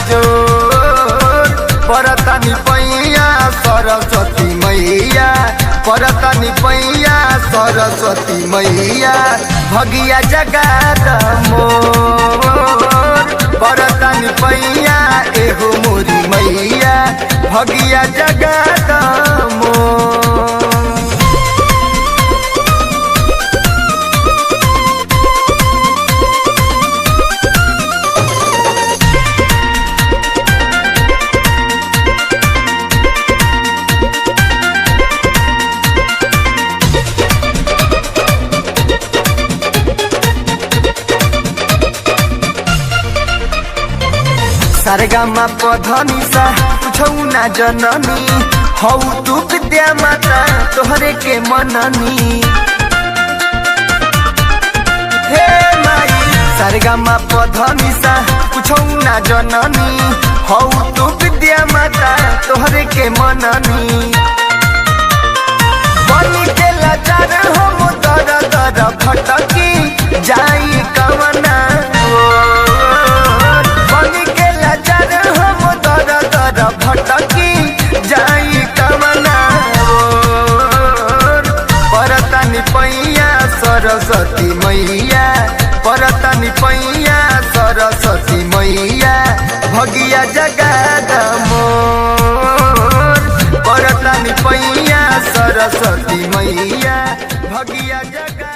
जोर परतनी पैया सरस्वती मैया परतनी पैया सरस्वती मैया भगिया जगात मोर परतनी पैया एहो मोरी मैया भगिया जगात मोर। सारेगामा पधनी सा पूछौ ना जननी हौ तू विद्या माता तोहरे के मननी हे माई सारेगामा पधनी सा पूछौ ना जननी हौ तू विद्या माता तोहरे के मननी बनी के लाचार हम दर दर भटकी जाई कवना भटकी जाई कमना परतनी पैया सरस्वती मैया परतनी पैया सरस्वती मैया भगिया जगात मोर परतनी पैया सरस्वती मैया भगिया जगा।